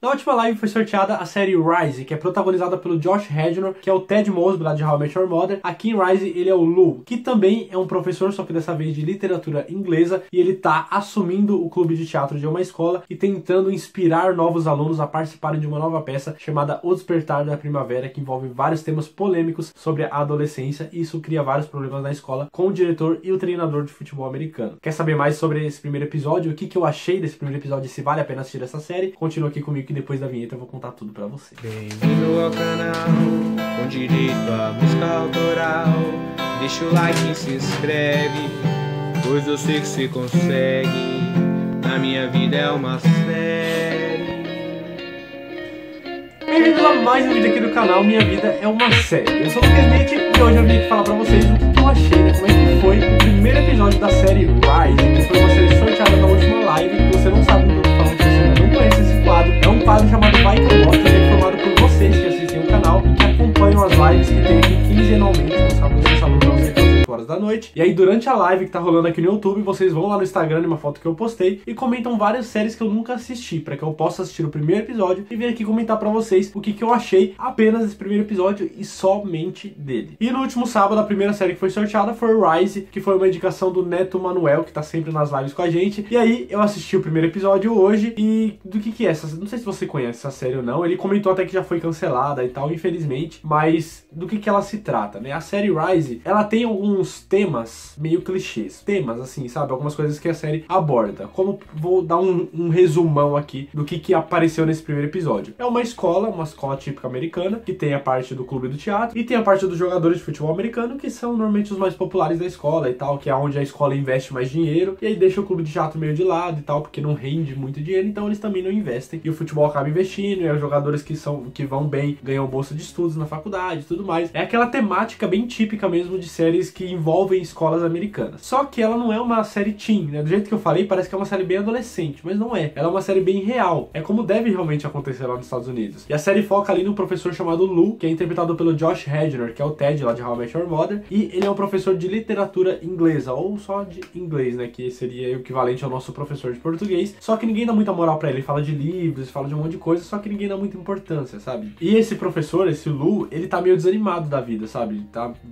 Na última live foi sorteada a série Rise, que é protagonizada pelo Josh Radnor, que é o Ted Mosby lá de How I Met Your Mother. Aqui em Rise ele é o Lou, que também é um professor, só que dessa vez de literatura inglesa, e ele tá assumindo o clube de teatro de uma escola e tentando inspirar novos alunos a participarem de uma nova peça chamada O Despertar da Primavera, que envolve vários temas polêmicos sobre a adolescência, e isso cria vários problemas na escola com o diretor e o treinador de futebol americano. Quer saber mais sobre esse primeiro episódio, o que eu achei desse primeiro episódio e se vale a pena assistir essa série? Continua aqui comigo que depois da vinheta eu vou contar tudo pra você. Bem-vindo ao canal, com direito à música autoral. Deixa o like e se inscreve, pois eu sei que você consegue. Na minha vida é uma série. Bem-vindo a mais um vídeo aqui do canal, Minha Vida é uma Série. Eu sou o Lucas Nete e hoje eu vim aqui falar pra vocês o que eu achei, né? Como é que foi o primeiro episódio da série Rise, que foi uma série sorteada na última live. Se você não sabe do que eu tô falando, se você ainda não conhece esse quadro, é um quadro chamado Vai Que Eu Gosto, que é formado por vocês que assistem o canal e que acompanham as lives que tem aqui quinzenalmente, no sábado às 8 horas da noite. E aí durante a live que tá rolando aqui no YouTube, vocês vão lá no Instagram, numa foto que eu postei, e comentam várias séries que eu nunca assisti, pra que eu possa assistir o primeiro episódio e vir aqui comentar pra vocês o que eu achei apenas desse primeiro episódio e somente dele. E no último sábado, a primeira série que foi sorteada foi Rise, que foi uma indicação do Neto Manuel, que tá sempre nas lives com a gente. E aí eu assisti o primeiro episódio hoje, e do que é essa? Não sei se você conhece essa série ou não, ele comentou até que já foi cancelada e tal, infelizmente, mas do que ela se trata, né? A série Rise, ela tem alguns temas meio clichês, temas assim, sabe? Algumas coisas que a série aborda. Como vou dar um resumão aqui do que apareceu nesse primeiro episódio. É uma escola típica americana, que tem a parte do clube do teatro e tem a parte dos jogadores de futebol americano, que são normalmente os mais populares da escola e tal, que é onde a escola investe mais dinheiro, e aí deixa o clube de teatro meio de lado e tal, porque não rende muito dinheiro, então eles também não investem, e o futebol acaba investindo, e os jogadores que vão bem ganham bolsa de estudos na faculdade e tudo mais. É aquela temática bem típica mesmo de séries que envolvem escolas americanas. Só que ela não é uma série teen, né? Do jeito que eu falei, parece que é uma série bem adolescente, mas não é. Ela é uma série bem real. É como deve realmente acontecer lá nos Estados Unidos. E a série foca ali num professor chamado Lou, que é interpretado pelo Josh Radnor, que é o Ted lá de How I Met Your Mother, e ele é um professor de literatura inglesa, ou só de inglês, né? Que seria o equivalente ao nosso professor de português. Só que ninguém dá muita moral pra ele. Ele fala de livros, fala de um monte de coisa, só que ninguém dá muita importância, sabe? E esse professor, esse Lou, ele tá meio desanimado da vida, sabe?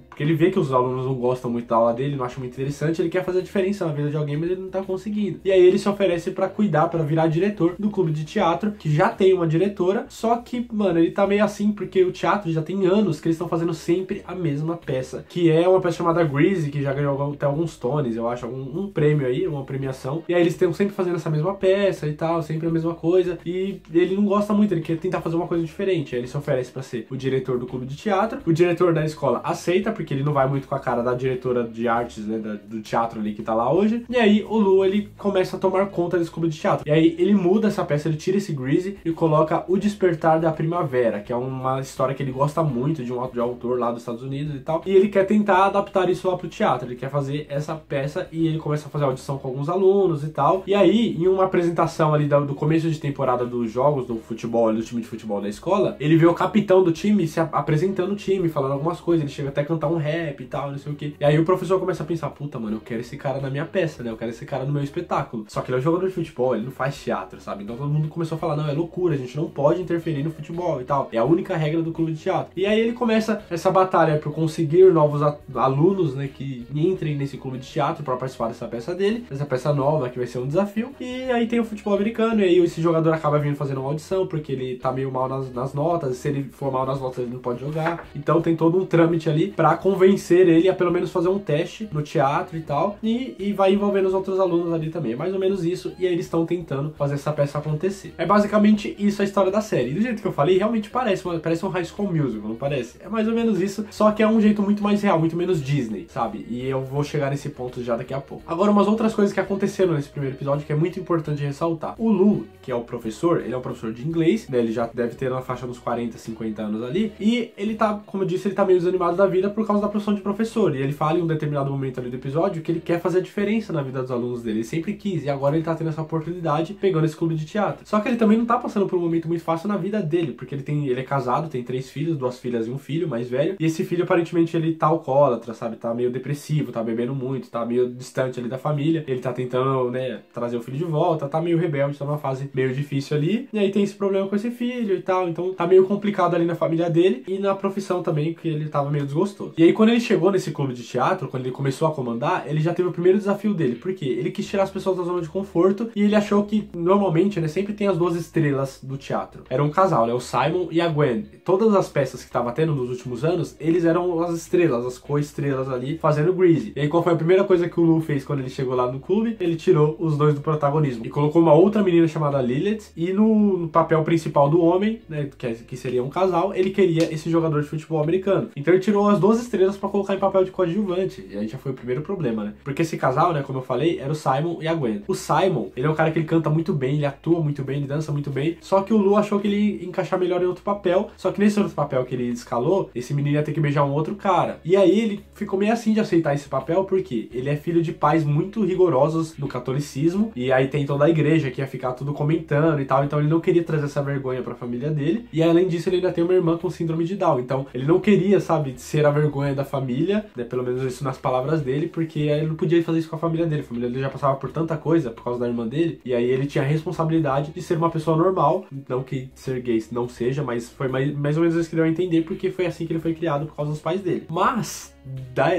Porque ele vê que os alunos não gostam muito da aula dele, não acham muito interessante, ele quer fazer a diferença na vida de alguém, mas ele não tá conseguindo. E aí ele se oferece pra cuidar, pra virar diretor do clube de teatro, que já tem uma diretora, só que, mano, ele tá meio assim, porque o teatro já tem anos que eles estão fazendo sempre a mesma peça, que é uma peça chamada Grease, que já ganhou até alguns Tonys, eu acho, um prêmio aí, uma premiação, e aí eles estão sempre fazendo essa mesma peça e tal, sempre a mesma coisa, e ele não gosta muito, ele quer tentar fazer uma coisa diferente. Aí ele se oferece pra ser o diretor do clube de teatro, o diretor da escola aceita, porque ele não vai muito com a cara da diretora de artes, né, do teatro ali que tá lá hoje, e aí o Lou, ele começa a tomar conta desse clube de teatro, e aí ele muda essa peça, ele tira esse Grease e coloca O Despertar da Primavera, que é uma história que ele gosta muito de um autor lá dos Estados Unidos e tal, e ele quer tentar adaptar isso lá pro teatro, ele quer fazer essa peça, e ele começa a fazer audição com alguns alunos e tal, e aí, em uma apresentação ali do começo de temporada dos jogos do futebol, do time de futebol da escola, ele vê o capitão do time se apresentando o time, falando algumas coisas, ele chega até a cantar um rap e tal, não sei o que, e aí o professor começa a pensar, puta, mano, eu quero esse cara na minha peça, né, eu quero esse cara no meu espetáculo, só que ele é um jogador de futebol, ele não faz teatro, sabe, então todo mundo começou a falar, não, é loucura, a gente não pode interferir no futebol e tal, é a única regra do clube de teatro. E aí ele começa essa batalha por conseguir novos alunos, né, que entrem nesse clube de teatro para participar dessa peça dele, essa peça nova que vai ser um desafio, e aí tem o futebol americano, e aí esse jogador acaba vindo fazendo uma audição, porque ele tá meio mal nas notas, se ele for mal nas notas ele não pode jogar, então tem todo um trâmite ali pra convencer ele a pelo menos fazer um teste no teatro e tal, e vai envolvendo os outros alunos ali também, é mais ou menos isso, e aí eles estão tentando fazer essa peça acontecer. É basicamente isso a história da série, e do jeito que eu falei, realmente parece um High School Musical, não parece? É mais ou menos isso, só que é um jeito muito mais real, muito menos Disney, sabe? E eu vou chegar nesse ponto já daqui a pouco. Agora, umas outras coisas que aconteceram nesse primeiro episódio que é muito importante ressaltar. O Lou, que é o professor, ele é um professor de inglês, né? Ele já deve ter na faixa dos 40, 50 anos ali, e ele tá, como eu disse, ele tá meio desanimado da vida por causa da profissão de professor, e ele fala em um determinado momento ali do episódio que ele quer fazer a diferença na vida dos alunos dele. Ele sempre quis, e agora ele tá tendo essa oportunidade pegando esse clube de teatro. Só que ele também não tá passando por um momento muito fácil na vida dele, porque ele é casado, tem 3 filhos, 2 filhas e um filho mais velho, e esse filho aparentemente ele tá alcoólatra, sabe, tá meio depressivo, tá bebendo muito, tá meio distante ali da família, ele tá tentando, né, trazer o filho de volta, tá meio rebelde, tá numa fase meio difícil ali, e aí tem esse problema com esse filho e tal, então tá meio complicado ali na família dele e na profissão também, que ele tava meio desgostoso. E aí quando ele chegou nesse clube de teatro, quando ele começou a comandar, ele já teve o primeiro desafio dele, porque ele quis tirar as pessoas da zona de conforto e ele achou que normalmente, né, sempre tem as 2 estrelas do teatro. Era um casal, né, o Simon e a Gwen. Todas as peças que tava tendo nos últimos anos, eles eram as estrelas, as co-estrelas ali, fazendo Grease. E aí qual foi a primeira coisa que o Lou fez quando ele chegou lá no clube? Ele tirou os 2 do protagonismo e colocou uma outra menina chamada Lilith, e no papel principal do homem, né, que seria um casal, ele queria esse jogador de futebol americano. Então ele tirou as 2 estrelas pra colocar em papel de coadjuvante, e aí já foi o primeiro problema, né? Porque esse casal, né, como eu falei, era o Simon e a Gwen. O Simon, ele é um cara que ele canta muito bem, ele atua muito bem, ele dança muito bem, só que o Lou achou que ele ia encaixar melhor em outro papel, só que nesse outro papel que ele escalou, esse menino ia ter que beijar um outro cara. E aí ele ficou meio assim de aceitar esse papel, porque ele é filho de pais muito rigorosos no catolicismo, e aí tem toda a igreja que ia ficar tudo comentando e tal, então ele não queria trazer essa vergonha pra família dele, e além disso ele ainda tem uma irmã com síndrome de Down, então ele não queria, sabe, ser a vergonha da família, né, pelo menos isso nas palavras dele, porque aí ele não podia fazer isso com a família dele já passava por tanta coisa por causa da irmã dele, e aí ele tinha a responsabilidade de ser uma pessoa normal, não que ser gay não seja, mas foi mais ou menos isso que deu a entender, porque foi assim que ele foi criado por causa dos pais dele. Mas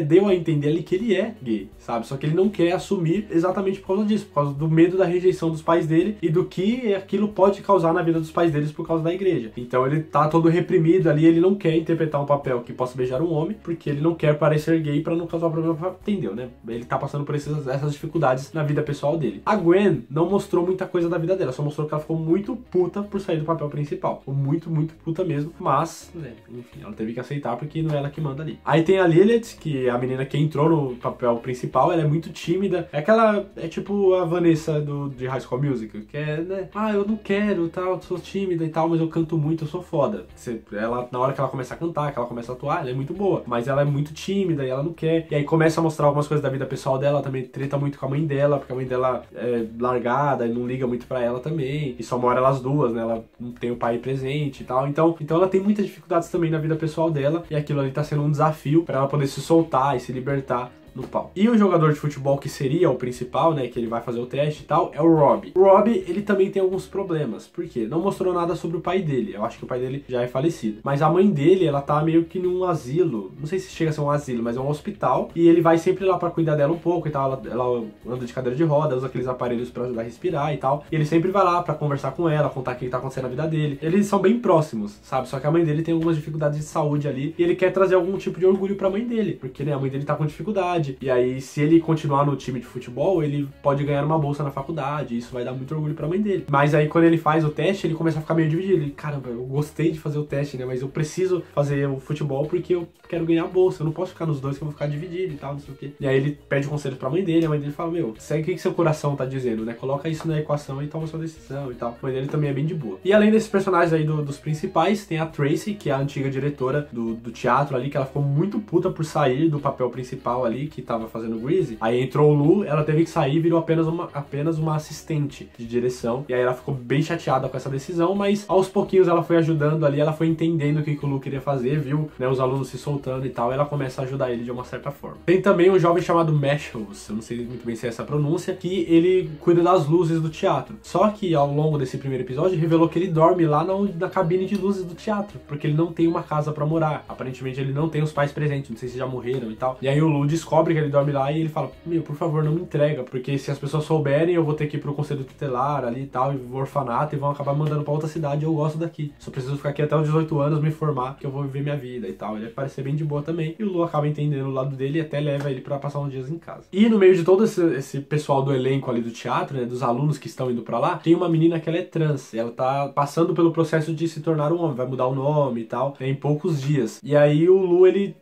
deu a entender ali que ele é gay, sabe? Só que ele não quer assumir exatamente por causa disso, por causa do medo da rejeição dos pais dele e do que aquilo pode causar na vida dos pais deles por causa da igreja. Então ele tá todo reprimido ali, ele não quer interpretar um papel que possa beijar um homem, porque ele não quer parecer gay pra não causar problema, entendeu, né? Ele tá passando por essas dificuldades na vida pessoal dele. A Gwen não mostrou muita coisa da vida dela, só mostrou que ela ficou muito puta por sair do papel principal. Ficou muito, muito puta mesmo, mas, né, enfim, ela teve que aceitar porque não é ela que manda ali. Aí tem a Lilith, que é a menina que entrou no papel principal, ela é muito tímida. É tipo a Vanessa de High School Musical, que é, né, eu não quero, tal, sou tímida e tal, mas eu canto muito, eu sou foda. Ela, na hora que ela começa a cantar, que ela começa a atuar, ela é muito boa, mas ela é muito tímida e ela não quer. E aí começa a mostrar algumas coisas da vida pessoal dela, ela também treta muito com a mãe dela, porque a mãe dela é largada e não liga muito pra ela também, e só mora elas duas, né, ela não tem o pai presente e tal, então ela tem muitas dificuldades também na vida pessoal dela, e aquilo ali tá sendo um desafio pra ela poder se soltar e se libertar no palco. E o jogador de futebol que seria o principal, né, que ele vai fazer o teste e tal, é o Robbie. O Robbie, ele também tem alguns problemas. Por quê? Não mostrou nada sobre o pai dele. Eu acho que o pai dele já é falecido. Mas a mãe dele, ela tá meio que num asilo. Não sei se chega a ser um asilo, mas é um hospital. E ele vai sempre lá pra cuidar dela um pouco e tal. Ela anda de cadeira de roda, usa aqueles aparelhos pra ajudar a respirar e tal. E ele sempre vai lá pra conversar com ela, contar o que tá acontecendo na vida dele. Eles são bem próximos, sabe? Só que a mãe dele tem algumas dificuldades de saúde ali. E ele quer trazer algum tipo de orgulho pra mãe dele. Porque, né, a mãe dele tá com dificuldade. E aí, se ele continuar no time de futebol, ele pode ganhar uma bolsa na faculdade, isso vai dar muito orgulho pra mãe dele. Mas aí quando ele faz o teste, ele começa a ficar meio dividido. Ele, caramba, eu gostei de fazer o teste, né, mas eu preciso fazer o futebol porque eu quero ganhar a bolsa, eu não posso ficar nos dois que eu vou ficar dividido e tal, não sei o quê. E aí ele pede conselhos pra mãe dele, a mãe dele fala, segue o que seu coração tá dizendo, né, coloca isso na equação e toma sua decisão e tal. A mãe dele também é bem de boa. E além desses personagens aí dos principais, tem a Tracy, que é a antiga diretora do teatro ali, que ela ficou muito puta por sair do papel principal ali, que tava fazendo Grease. Aí entrou o Lou, ela teve que sair e virou apenas uma assistente de direção. E aí ela ficou bem chateada com essa decisão, mas aos pouquinhos ela foi ajudando ali, ela foi entendendo o que o Lou queria fazer, viu, né, os alunos se soltando e tal, e ela começa a ajudar ele de uma certa forma. Tem também um jovem chamado Mashals, eu não sei muito bem se é essa pronúncia, que ele cuida das luzes do teatro. Só que ao longo desse primeiro episódio revelou que ele dorme lá na cabine de luzes do teatro, porque ele não tem uma casa pra morar. Aparentemente ele não tem os pais presentes, não sei se já morreram e tal. E aí o Lou descobre que ele dorme lá e ele fala, por favor, não me entrega, porque se as pessoas souberem, eu vou ter que ir pro conselho tutelar ali e tal, e vou orfanato, e vão acabar mandando pra outra cidade, eu gosto daqui. Só preciso ficar aqui até os 18 anos, me formar, que eu vou viver minha vida e tal. Ele parece ser bem de boa também, e o Lou acaba entendendo o lado dele e até leva ele pra passar uns dias em casa. E no meio de todo esse pessoal do elenco ali do teatro, né, dos alunos que estão indo pra lá, tem uma menina que ela é trans, ela tá passando pelo processo de se tornar um homem, vai mudar o nome e tal, né, em poucos dias. E aí o Lou, ele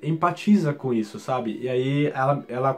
empatiza com isso, sabe? E aí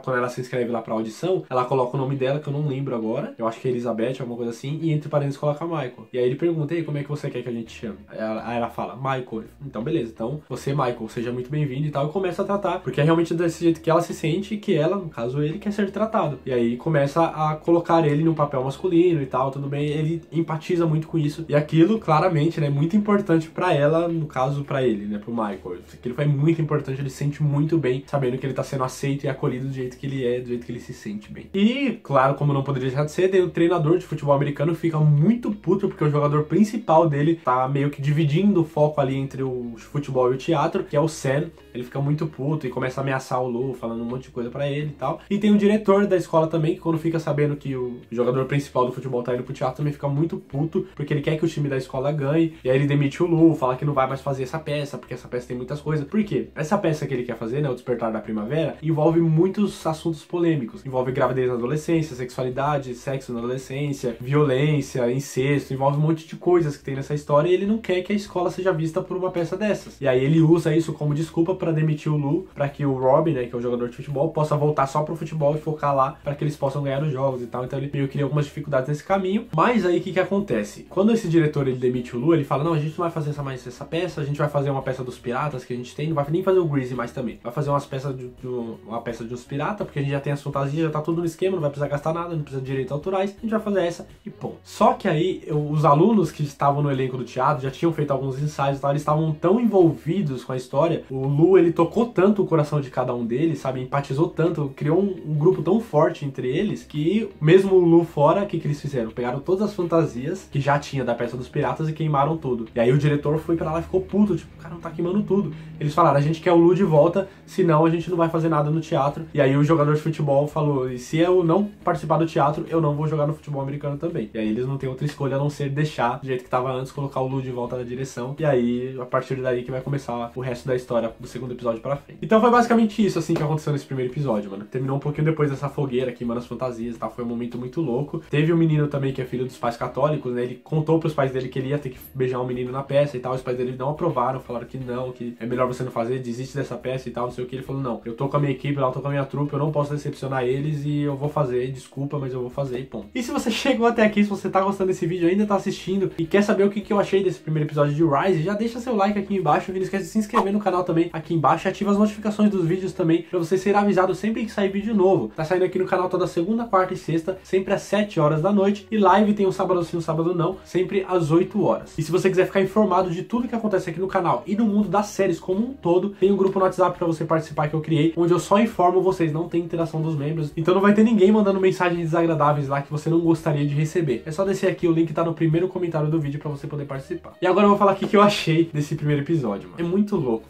quando ela se inscreve lá pra audição, ela coloca o nome dela, que eu não lembro agora, eu acho que é Elizabeth, alguma coisa assim, e entre parênteses coloca Michael. E aí ele pergunta, ei, como é que você quer que a gente chame? Aí ela fala, Michael. Então beleza, então você, Michael, seja muito bem-vindo e tal, e começa a tratar, porque é realmente desse jeito que ela se sente e que ela, no caso ele, quer ser tratado. E aí começa a colocar ele num papel masculino e tal, tudo bem, ele empatiza muito com isso. E aquilo, claramente, né, é muito importante pra ela, no caso pra ele, né, pro Michael. Aquilo foi muito importante, ele se sente muito bem, sabendo que ele tá sendo aceito e acolhido do jeito que ele é, do jeito que ele se sente bem. E, claro, como não poderia deixar de ser, o treinador de futebol americano fica muito puto, porque o jogador principal dele tá meio que dividindo o foco ali entre o futebol e o teatro, que é o Sam. Ele fica muito puto e começa a ameaçar o Lou, falando um monte de coisa pra ele e tal. E tem o diretor da escola também, que quando fica sabendo que o jogador principal do futebol tá indo pro teatro, também fica muito puto, porque ele quer que o time da escola ganhe. E aí ele demite o Lou, fala que não vai mais fazer essa peça, porque essa peça tem muitas coisas. Por quê? Essa peça que ele quer fazer, né, o Despertar da Primavera, envolve muitos assuntos polêmicos. Envolve gravidez na adolescência, sexualidade, sexo na adolescência, violência, incesto, envolve um monte de coisas que tem nessa história, e ele não quer que a escola seja vista por uma peça dessas. E aí ele usa isso como desculpa pra demitir o Lou, pra que o Robin, né, que é o jogador de futebol, possa voltar só pro futebol e focar lá pra que eles possam ganhar os jogos e tal. Então ele meio que cria algumas dificuldades nesse caminho. Mas aí o que acontece? Quando esse diretor ele demite o Lou, ele fala, não, a gente não vai fazer mais essa peça, a gente vai fazer uma peça dos piratas que a gente tem, não vai nem fazer o Greasy mais também. Vai fazer uma peça de uns piratas, porque a gente já tem as fantasias, já tá tudo no esquema, não vai precisar gastar nada, não precisa de direitos autorais, a gente vai fazer essa e pô. Só que aí os alunos que estavam no elenco do teatro já tinham feito alguns ensaios e tal, eles estavam tão envolvidos com a história, o Lou ele tocou tanto o coração de cada um deles, sabe, empatizou tanto, criou um grupo tão forte entre eles, que mesmo o Lou fora, o que eles fizeram? Pegaram todas as fantasias que já tinha da peça dos piratas e queimaram tudo. E aí o diretor foi pra lá e ficou puto, tipo, cara, não tá queimando tudo. Eles falaram, a gente quer o Lou de volta, senão a gente não vai fazer nada no teatro. E aí o jogador de futebol falou, e se eu não participar do teatro, eu não vou jogar no futebol americano também. E aí eles não têm outra escolha a não ser deixar do jeito que tava antes, colocar o Lou de volta na direção. E aí, a partir daí que vai começar o resto da história do segundo episódio pra frente. Então foi basicamente isso, assim, que aconteceu nesse primeiro episódio, mano. Terminou um pouquinho depois dessa fogueira, queimando as fantasias e tal. Foi um momento muito louco. Teve um menino também que é filho dos pais católicos, né? Ele contou pros pais dele que ele ia ter que beijar um menino na peça e tal. Os pais dele não aprovaram, falaram que não, que é melhor você não fazer, desiste dessa peça e tal, não sei o que. Ele falou, não, eu tô com a minha equipe lá, eu tô com a minha trupe, eu não posso decepcionar eles e eu vou fazer, desculpa, mas eu vou fazer e ponto. E se você chegou até aqui, se você tá gostando desse vídeo, ainda tá assistindo e quer saber o que eu achei desse primeiro episódio de Rise, já deixa seu like aqui embaixo e não esquece de se inscrever no canal também aqui embaixo e ativa as notificações dos vídeos também pra você ser avisado sempre que sair vídeo novo. Tá saindo aqui no canal toda segunda, quarta e sexta, sempre às 7 horas da noite, e live tem um sábado sim, um sábado não, sempre às 8 horas. E se você quiser ficar informado de tudo que acontece aqui no canal e no mundo das séries como um todo, tem um grupo no WhatsApp pra você participar que eu criei, onde eu só informo vocês, não tem interação dos membros, então não vai ter ninguém mandando mensagens desagradáveis lá que você não gostaria de receber. É só descer aqui, o link tá no primeiro comentário do vídeo pra você poder participar. E agora eu vou falar aqui o que eu achei desse primeiro episódio, mano. É muito louco.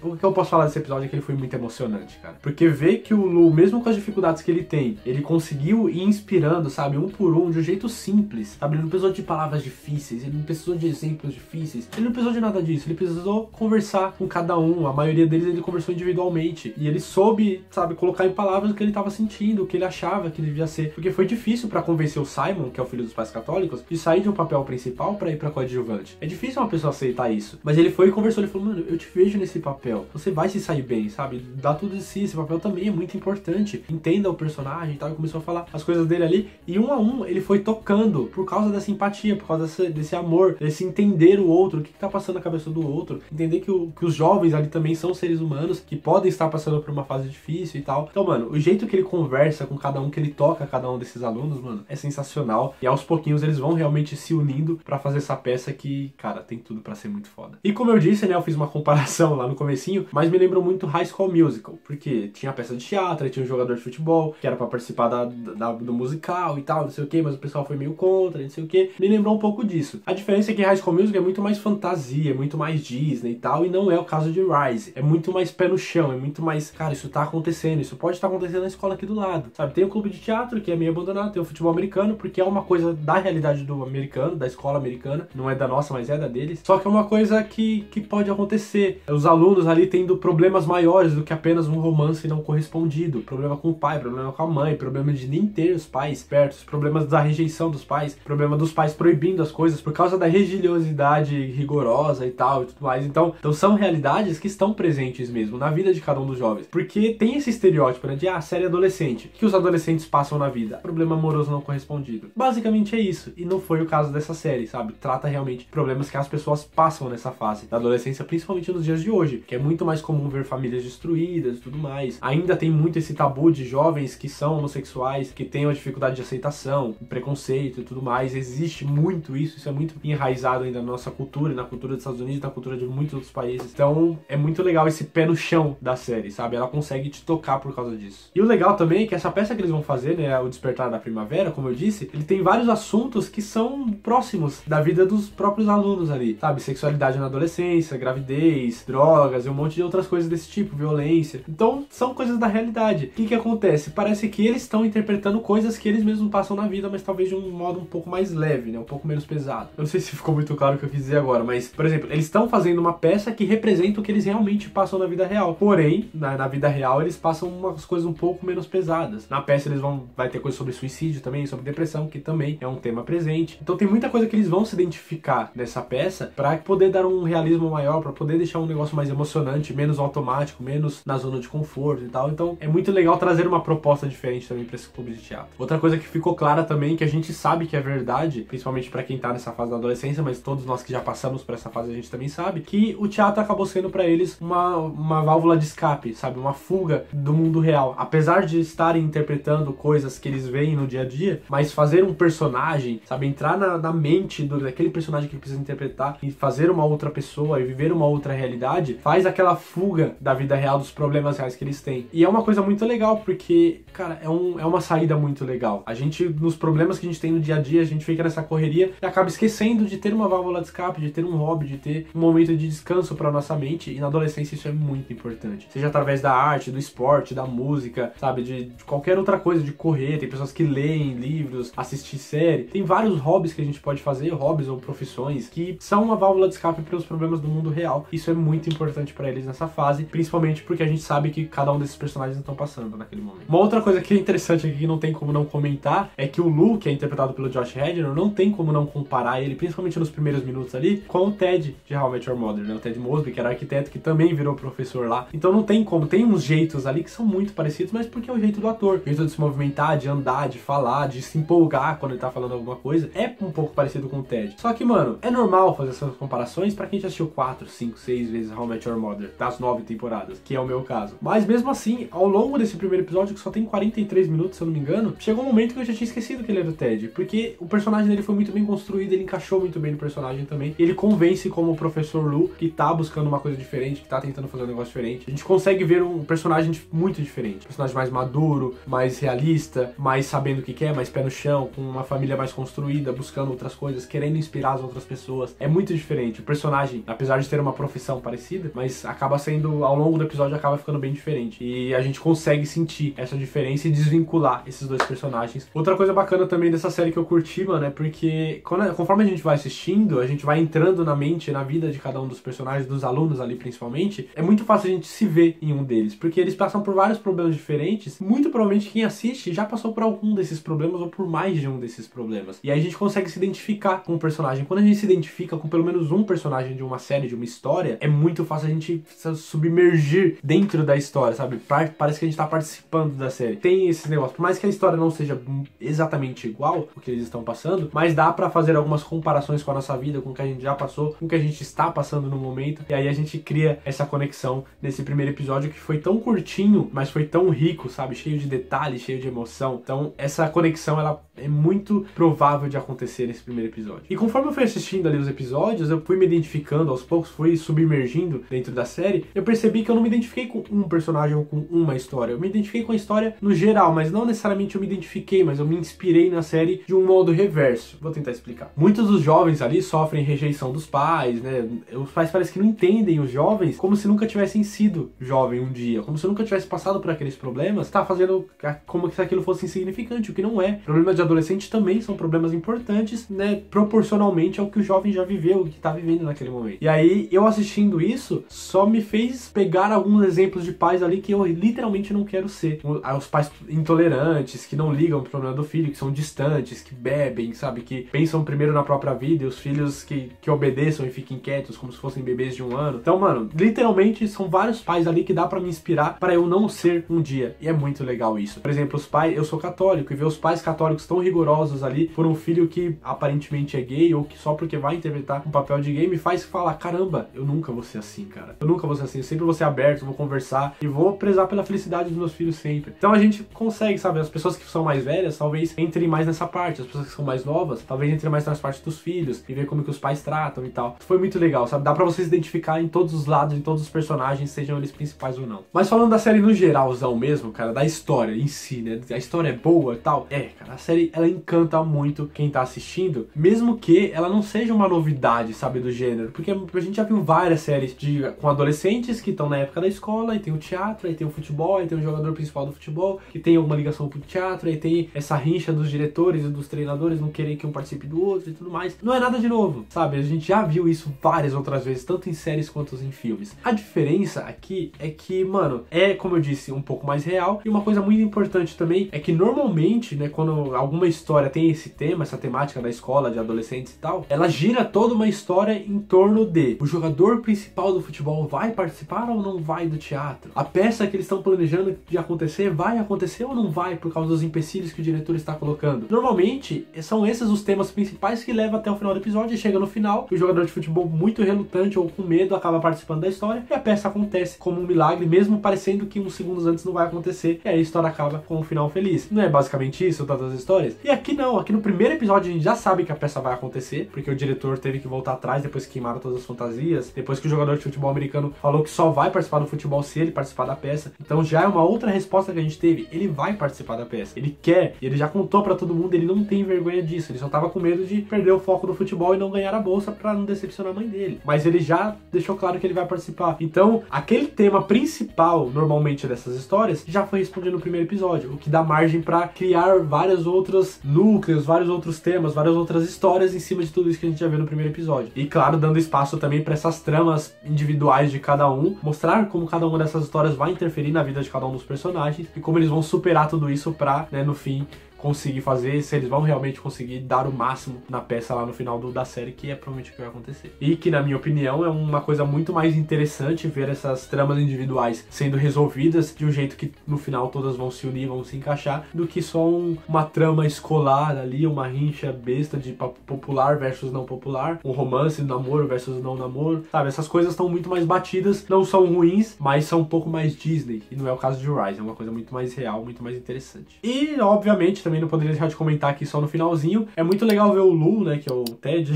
O que eu posso falar desse episódio é que ele foi muito emocionante, cara. Porque ver que o Lou, mesmo com as dificuldades que ele tem, ele conseguiu ir inspirando, sabe, um por um, de um jeito simples, sabe? Ele não precisou de palavras difíceis, ele não precisou de exemplos difíceis, ele não precisou de nada disso, ele precisou conversar com cada um. A maioria deles ele conversou individualmente, e ele soube, sabe, colocar em palavras o que ele tava sentindo, o que ele achava que devia ser. Porque foi difícil pra convencer o Simon, que é o filho dos pais católicos, de sair de um papel principal pra ir pra coadjuvante. É difícil uma pessoa aceitar isso, mas ele foi e conversou, ele falou, mano, eu te vejo nesse papel, você vai se sair bem, sabe? Dá tudo de si, esse papel também é muito importante, entenda o personagem e tal, e começou a falar as coisas dele ali, e um a um ele foi tocando, por causa dessa empatia, por causa desse amor, desse entender o outro, o que tá passando na cabeça do outro, entender que os jovens ali também são seres humanos, que podem estar passando por uma fase difícil e tal. Então, mano, o jeito que ele conversa com cada um, que ele toca cada um desses alunos, mano, é sensacional, e aos pouquinhos eles vão realmente se unindo pra fazer essa peça que, cara, tem tudo pra ser muito foda. E como eu disse, né, eu fiz uma comparação lá no comecinho, mas me lembrou muito High School Musical, porque tinha a peça de teatro, tinha um jogador de futebol, que era pra participar do musical e tal, não sei o que, mas o pessoal foi meio contra, não sei o que, me lembrou um pouco disso. A diferença é que High School Musical é muito mais fantasia, é muito mais Disney e tal, e não é o caso de Rise. É muito mais pé no chão, é muito mais, cara, isso tá acontecendo, isso pode estar acontecendo na escola aqui do lado, sabe? Tem o clube de teatro, que é meio abandonado, tem o futebol americano, porque é uma coisa da realidade do americano, da escola americana, não é da nossa, mas é da deles. Só que é uma coisa que pode acontecer. Os alunos ali tendo problemas maiores do que apenas um romance não correspondido, problema com o pai, problema com a mãe, problema de nem ter os pais perto, problemas da rejeição dos pais, problema dos pais proibindo as coisas por causa da religiosidade rigorosa e tal e tudo mais. Então são realidades que estão presentes mesmo na vida de cada um dos jovens. jovens. Porque tem esse estereótipo, né, de série adolescente. O que os adolescentes passam na vida? Problema amoroso não correspondido. Basicamente é isso. E não foi o caso dessa série, sabe? Trata realmente problemas que as pessoas passam nessa fase da adolescência, principalmente nos dias de hoje, que é muito mais comum ver famílias destruídas e tudo mais. Ainda tem muito esse tabu de jovens que são homossexuais, que têm uma dificuldade de aceitação, preconceito e tudo mais. Existe muito isso é muito enraizado ainda na nossa cultura, na cultura dos Estados Unidos, na cultura de muitos outros países. Então é muito legal esse pé no chão da série, sabe? Ela consegue te tocar por causa disso. E o legal também é que essa peça que eles vão fazer, né, o Despertar da Primavera, como eu disse, ele tem vários assuntos que são próximos da vida dos próprios alunos ali, sabe? Sexualidade na adolescência, gravidez, drogas e um monte de outras coisas desse tipo, violência. Então são coisas da realidade. O que acontece? Parece que eles estão interpretando coisas que eles mesmos passam na vida, mas talvez de um modo um pouco mais leve, né? Um pouco menos pesado. Eu não sei se ficou muito claro o que eu quis dizer agora, mas, por exemplo, eles estão fazendo uma peça que representa o que eles realmente passam na vida real. Porém, na vida real, eles passam umas coisas um pouco menos pesadas. Na peça vai ter coisa sobre suicídio também, sobre depressão, que também é um tema presente. Então tem muita coisa que eles vão se identificar nessa peça para poder dar um realismo maior, para poder deixar um negócio mais emocionante, menos automático, menos na zona de conforto e tal. Então é muito legal trazer uma proposta diferente também para esse clube de teatro. Outra coisa que ficou clara também, que a gente sabe que é verdade, principalmente para quem tá nessa fase da adolescência, mas todos nós que já passamos por essa fase a gente também sabe, que o teatro acabou sendo para eles uma válvula de escape, sabe? Uma fuga do mundo real. Apesar de estarem interpretando coisas que eles veem no dia a dia, mas fazer um personagem, sabe? Entrar na mente daquele personagem que ele precisa interpretar e fazer uma outra pessoa e viver uma outra realidade, faz aquela fuga da vida real, dos problemas reais que eles têm. E é uma coisa muito legal, porque, cara, é uma saída muito legal. A gente, nos problemas que a gente tem no dia a dia, a gente fica nessa correria e acaba esquecendo de ter uma válvula de escape, de ter um hobby, de ter um momento de descanso para nossa mente, e na adolescência isso é muito importante. Seja através da arte, do esporte, da música, sabe, de qualquer outra coisa, de correr, tem pessoas que leem livros, assistir série, tem vários hobbies que a gente pode fazer, hobbies ou profissões, que são uma válvula de escape para os problemas do mundo real. Isso é muito importante para eles nessa fase, principalmente porque a gente sabe que cada um desses personagens estão passando naquele momento. Uma outra coisa que é interessante aqui, que não tem como não comentar, é que o Lou, que é interpretado pelo Josh Radnor, não tem como não comparar ele, principalmente nos primeiros minutos ali, com o Ted de How I Met Your Mother, né? O Ted Mosby, que era arquiteto, que também virou professor lá. Então não tem como, tem uns jeitos ali que são muito parecidos, mas porque é o jeito do ator. O jeito de se movimentar, de andar, de falar, de se empolgar quando ele tá falando alguma coisa, é um pouco parecido com o Ted. Só que, mano, é normal fazer essas comparações pra quem já assistiu 4, 5, 6 vezes How I Met Your Mother, das 9 temporadas, que é o meu caso. Mas mesmo assim, ao longo desse primeiro episódio, que só tem 43 minutos, se eu não me engano, chegou um momento que eu já tinha esquecido que ele era o Ted, porque o personagem dele foi muito bem construído, ele encaixou muito bem no personagem também. Ele convence como o professor Lou, que tá buscando uma coisa diferente, que tá tentando fazer um negócio diferente. A gente consegue ver um personagem muito diferente. Um personagem mais maduro, mais realista, mais sabendo o que quer, mais pé no chão, com uma família mais construída, buscando outras coisas, querendo inspirar as outras pessoas. É muito diferente. O personagem, apesar de ter uma profissão parecida, mas acaba sendo, ao longo do episódio, acaba ficando bem diferente. E a gente consegue sentir essa diferença e desvincular esses dois personagens. Outra coisa bacana também dessa série que eu curti, mano, é porque conforme a gente vai assistindo, a gente vai entrando na mente, na vida de cada um dos personagens, dos alunos ali principalmente, é muito fácil a gente se ver em um deles, porque eles passam por vários problemas diferentes. Muito provavelmente quem assiste já passou por algum desses problemas ou por mais de um desses problemas. E aí a gente consegue se identificar com o personagem. Quando a gente se identifica com pelo menos um personagem de uma série, de uma história, é muito fácil a gente submergir dentro da história, sabe? Parece que a gente tá participando da série. Tem esse negócio, por mais que a história não seja exatamente igual o que eles estão passando, mas dá pra fazer algumas comparações com a nossa vida, com o que a gente já passou, com o que a gente está passando no momento, e aí a gente cria essa conexão nesse primeiro episódio, que foi tão curtinho, mas foi tão rico, sabe? Cheio de detalhes, cheio de emoção. Então essa conexão, ela é muito provável de acontecer nesse primeiro episódio. E conforme eu fui assistindo ali os episódios, eu fui me identificando aos poucos, fui submergindo dentro da série, eu percebi que eu não me identifiquei com um personagem ou com uma história. Eu me identifiquei com a história no geral, mas não necessariamente eu me identifiquei, mas eu me inspirei na série de um modo reverso. Vou tentar explicar. Muitos dos jovens ali sofrem rejeição dos pais, né? Os pais parecem que não entendem os jovens como se nunca tivessem sido jovem um dia, como se nunca tivesse passado por aqueles problemas, tá fazendo como se aquilo fosse insignificante, o que não é. O problema de adolescente também são problemas importantes, né, proporcionalmente ao que o jovem já viveu, o que tá vivendo naquele momento. E aí, eu assistindo isso, só me fez pegar alguns exemplos de pais ali que eu literalmente não quero ser. Os pais intolerantes, que não ligam pro problema do filho, que são distantes, que bebem, sabe, que pensam primeiro na própria vida, e os filhos que obedeçam e fiquem quietos como se fossem bebês de 1 ano. Então, mano, literalmente são vários pais ali que dá pra me inspirar pra eu não ser um dia. E é muito legal isso. Por exemplo, os pais, eu sou católico, e ver os pais católicos tão rigorosos ali por um filho que aparentemente é gay, ou que só porque vai interpretar um papel de gay, me faz falar, caramba, eu nunca vou ser assim, cara. Eu nunca vou ser assim, eu sempre vou ser aberto, vou conversar e vou prezar pela felicidade dos meus filhos sempre. Então a gente consegue, sabe, as pessoas que são mais velhas talvez entrem mais nessa parte, as pessoas que são mais novas talvez entrem mais nas partes dos filhos e ver como que os pais tratam e tal. Foi muito legal, sabe, dá pra vocês identificar em todos os lados, em todos os personagens, sejam eles principais ou não. Mas falando da série no geralzão mesmo, cara, da história em si, né, a história é boa e tal, cara, a série, ela encanta muito quem tá assistindo, mesmo que ela não seja uma novidade, sabe, do gênero, porque a gente já viu várias séries com adolescentes que estão na época da escola, e tem o teatro, aí tem o futebol, aí tem o jogador principal do futebol, que tem alguma ligação com o teatro, aí tem essa rixa dos diretores e dos treinadores não querer que um participe do outro e tudo mais. Não é nada de novo, sabe? A gente já viu isso várias outras vezes, tanto em séries quanto em filmes. A diferença aqui é que, mano, como eu disse, um pouco mais real, e uma coisa muito importante também é que normalmente, né, quando alguma história tem esse tema, essa temática da escola, de adolescentes e tal, ela gira toda uma história em torno de o jogador principal do futebol vai participar ou não vai do teatro? A peça que eles estão planejando de acontecer vai acontecer ou não vai por causa dos empecilhos que o diretor está colocando? Normalmente, são esses os temas principais que levam até o final do episódio, e chega no final, o jogador de futebol muito relutante ou com medo acaba participando da história, e a peça acontece como um milagre, mesmo parecendo que uns segundos antes não vai acontecer, e aí a história acaba com um final feliz. Não é basicamente isso todas as histórias? E aqui não, aqui no primeiro episódio a gente já sabe que a peça vai acontecer, porque o diretor teve que voltar atrás depois que queimaram todas as fantasias, depois que o jogador de futebol americano falou que só vai participar do futebol se ele participar da peça. Então já é uma outra resposta que a gente teve, ele vai participar da peça, ele quer, e ele já contou pra todo mundo, ele não tem vergonha disso, ele só tava com medo de perder o foco do futebol e não ganhar a bolsa pra não decepcionar a mãe dele, mas ele já deixou claro que ele vai participar. Então aquele tema principal normalmente dessas histórias já foi respondido no primeiro episódio, o que dá margem pra criar vários outros núcleos, vários outros temas, várias outras histórias em cima de tudo isso que a gente já viu no primeiro episódio. E claro, dando espaço também pra essas tramas individuais de cada um, mostrar como cada uma dessas histórias vai interferir na vida de cada um dos personagens e como eles vão superar tudo isso pra, né, no fim, conseguir fazer, se eles vão realmente conseguir dar o máximo na peça lá no final da série, que é provavelmente o que vai acontecer. E que, na minha opinião, é uma coisa muito mais interessante ver essas tramas individuais sendo resolvidas de um jeito que no final todas vão se unir, vão se encaixar, do que só uma trama escolar ali, uma rincha besta de popular versus não popular, um romance, namoro versus não namoro, sabe? Essas coisas estão muito mais batidas, não são ruins, mas são um pouco mais Disney, e não é o caso de Rise, é uma coisa muito mais real, muito mais interessante. E, obviamente, também não poderia deixar de comentar aqui só no finalzinho, é muito legal ver o Lu, né, que é o Ted,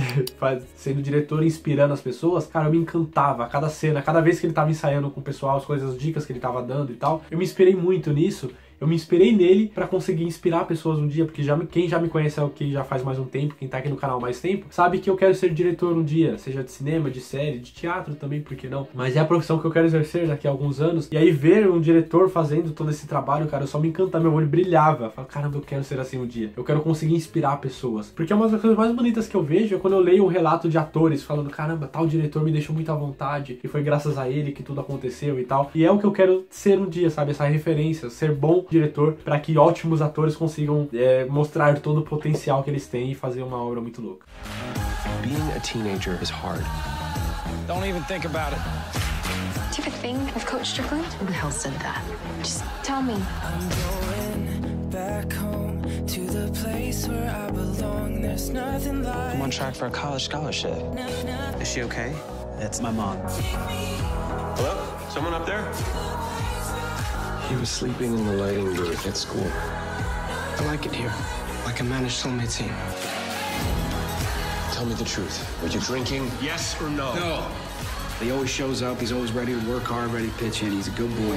sendo diretor e inspirando as pessoas. Cara, eu me encantava, cada cena, cada vez que ele tava ensaiando com o pessoal, as coisas, as dicas que ele tava dando e tal, eu me inspirei muito nisso. Eu me inspirei nele pra conseguir inspirar pessoas um dia, porque quem já me conhece aqui já faz mais um tempo, quem tá aqui no canal há mais tempo, sabe que eu quero ser diretor um dia, seja de cinema, de série, de teatro também, por que não? Mas é a profissão que eu quero exercer daqui a alguns anos, e aí ver um diretor fazendo todo esse trabalho, cara, eu só me encantava, meu olho brilhava. Eu falo, caramba, eu quero ser assim um dia, eu quero conseguir inspirar pessoas, porque uma das coisas mais bonitas que eu vejo é quando eu leio um relato de atores falando, caramba, tal diretor me deixou muito à vontade, e foi graças a ele que tudo aconteceu e tal, e é o que eu quero ser um dia, sabe, essa referência, ser bom diretor, para que ótimos atores consigam mostrar todo o potencial que eles têm e fazer uma obra muito louca. Being a teenager is hard. Don't even think about it. Do you have a thing with Coach Strickland? Who the hell said that? Just tell me. I'm going back home to the place where I belong. There's nothing like. I'm on track for a college scholarship. Is she okay? It's my mom. Hello? Someone up there? He was sleeping in the lighting booth at school. I like it here. Like a managed soulmate team. Tell me the truth. Were you drinking? Yes or no? No. He always shows up. He's always ready to work hard, ready to pitch in. He's a good boy.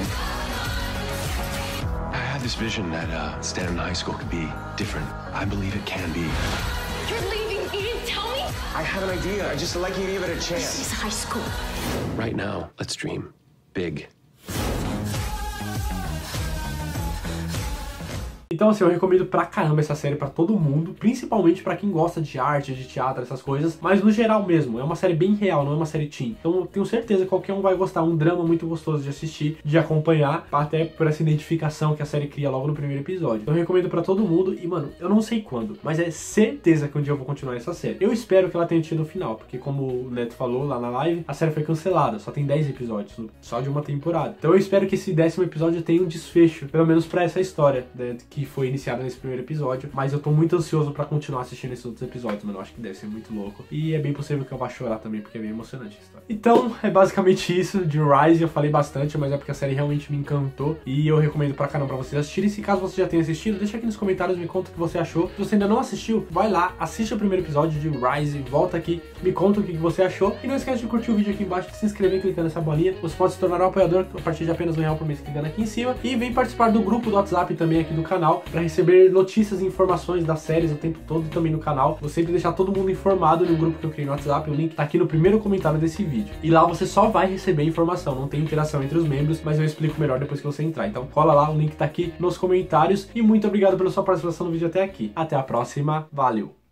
I had this vision that Stanton High School could be different. I believe it can be. You're leaving. You didn't tell me? I have an idea. I just like you to give it a This chance. is high school. Right now, let's dream big. Então assim, eu recomendo pra caramba essa série pra todo mundo, principalmente pra quem gosta de arte, de teatro, essas coisas, mas no geral mesmo, é uma série bem real, não é uma série teen. Então eu tenho certeza que qualquer um vai gostar, um drama muito gostoso de assistir, de acompanhar, até por essa identificação que a série cria logo no primeiro episódio. Então eu recomendo pra todo mundo e, mano, eu não sei quando, mas é certeza que um dia eu vou continuar essa série. Eu espero que ela tenha tido o final, porque como o Neto falou lá na live, a série foi cancelada, só tem 10 episódios, só de uma temporada. Então eu espero que esse 10º episódio tenha um desfecho, pelo menos pra essa história, né, que foi iniciada nesse primeiro episódio, mas eu tô muito ansioso pra continuar assistindo esses outros episódios, mano, eu acho que deve ser muito louco. E é bem possível que eu vá chorar também, porque é bem emocionante a história. Então, é basicamente isso de Rise. Eu falei bastante, mas é porque a série realmente me encantou e eu recomendo pra caramba pra vocês assistirem. Se caso você já tenha assistido, deixa aqui nos comentários, me conta o que você achou. Se você ainda não assistiu, vai lá, assiste o primeiro episódio de Rise, volta aqui, me conta o que você achou. E não esquece de curtir o vídeo aqui embaixo, de se inscrever clicando nessa bolinha. Você pode se tornar um apoiador a partir de apenas R$1 por mês clicando aqui em cima. E vem participar do grupo do WhatsApp também aqui do canal, pra receber notícias e informações das séries o tempo todo também no canal. Vou sempre deixar todo mundo informado no grupo que eu criei no WhatsApp, o link tá aqui no primeiro comentário desse vídeo. E lá você só vai receber informação, não tem interação entre os membros, mas eu explico melhor depois que você entrar. Então cola lá, o link tá aqui nos comentários. E muito obrigado pela sua participação no vídeo até aqui. Até a próxima, valeu!